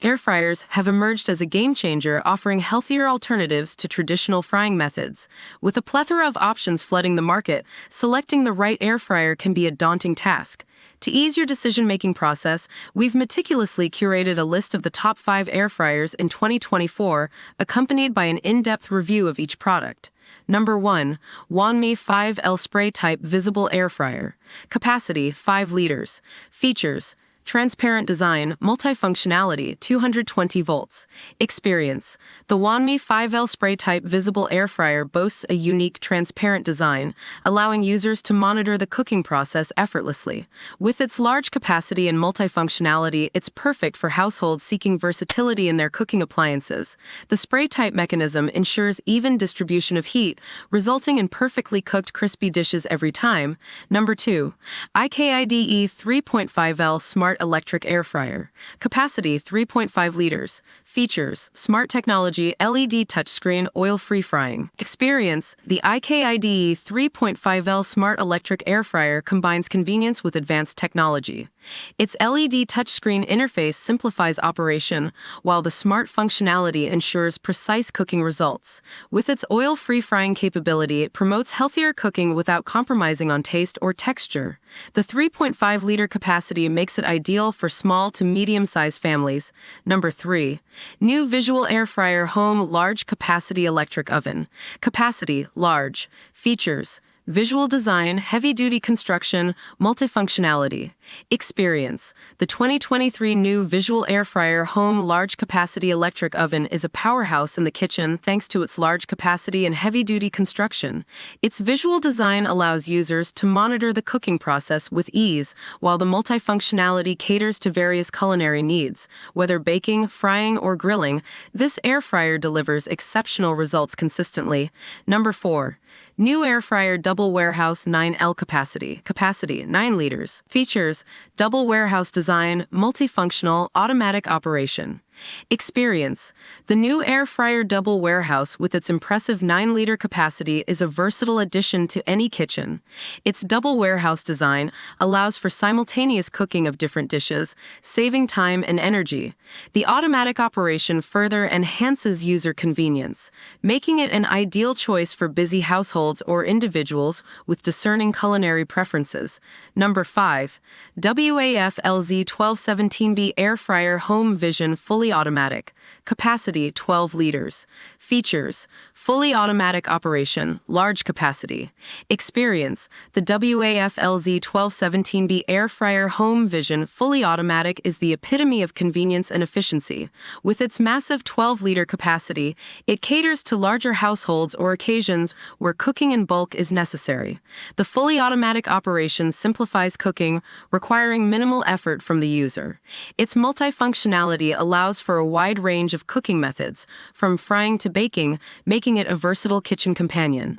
Air fryers have emerged as a game changer, offering healthier alternatives to traditional frying methods. With a plethora of options flooding the market, selecting the right air fryer can be a daunting task. To ease your decision-making process, we've meticulously curated a list of the top 5 air fryers in 2024, accompanied by an in-depth review of each product. Number 1. Wanmi 5L Spray-Type Visible Air Fryer. Capacity 5 liters. Features: transparent design, multifunctionality, 220 volts. Experience: the Wanmi 5L Spray-Type Visible Air Fryer boasts a unique, transparent design, allowing users to monitor the cooking process effortlessly. With its large capacity and multifunctionality, it's perfect for households seeking versatility in their cooking appliances. The spray-type mechanism ensures even distribution of heat, resulting in perfectly cooked, crispy dishes every time. Number 2. IKIDE 3.5L Smart Electric Air Fryer. Capacity 3.5 liters. Features: smart technology, LED touchscreen, oil-free frying. Experience: the IKIDE 3.5L Smart Electric Air Fryer combines convenience with advanced technology. Its LED touchscreen interface simplifies operation, while the smart functionality ensures precise cooking results. With its oil-free frying capability, it promotes healthier cooking without compromising on taste or texture. The 3.5-liter capacity makes it ideal for small to medium-sized families. Number 3. New Visual Air Fryer Home Large Capacity Electric Oven. Capacity: large. Features: visual design, heavy-duty construction, multifunctionality. Experience: the 2023 new Visual Air Fryer Home Large Capacity Electric Oven is a powerhouse in the kitchen thanks to its large capacity and heavy-duty construction. Its visual design allows users to monitor the cooking process with ease, while the multifunctionality caters to various culinary needs. Whether baking, frying, or grilling, this air fryer delivers exceptional results consistently. Number 4. New Air Fryer Double Warehouse 9L Capacity. Capacity: 9 liters. Features: double warehouse design, multifunctional, automatic operation. Experience: the new Air Fryer Double Warehouse with its impressive 9-liter capacity is a versatile addition to any kitchen. Its double warehouse design allows for simultaneous cooking of different dishes, saving time and energy. The automatic operation further enhances user convenience, making it an ideal choice for busy households or individuals with discerning culinary preferences. Number 5. WAF LZ1217B Air Fryer Home Vision Fully Automatic. Capacity: 12 liters. Features: fully automatic operation, large capacity. Experience: the WAF LZ1217B Air Fryer Home Vision Fully Automatic is the epitome of convenience and efficiency. With its massive 12-liter capacity, it caters to larger households or occasions where cooking in bulk is necessary. The fully automatic operation simplifies cooking, requiring minimal effort from the user. Its multifunctionality allows for a wide range of cooking methods, from frying to baking, making it a versatile kitchen companion.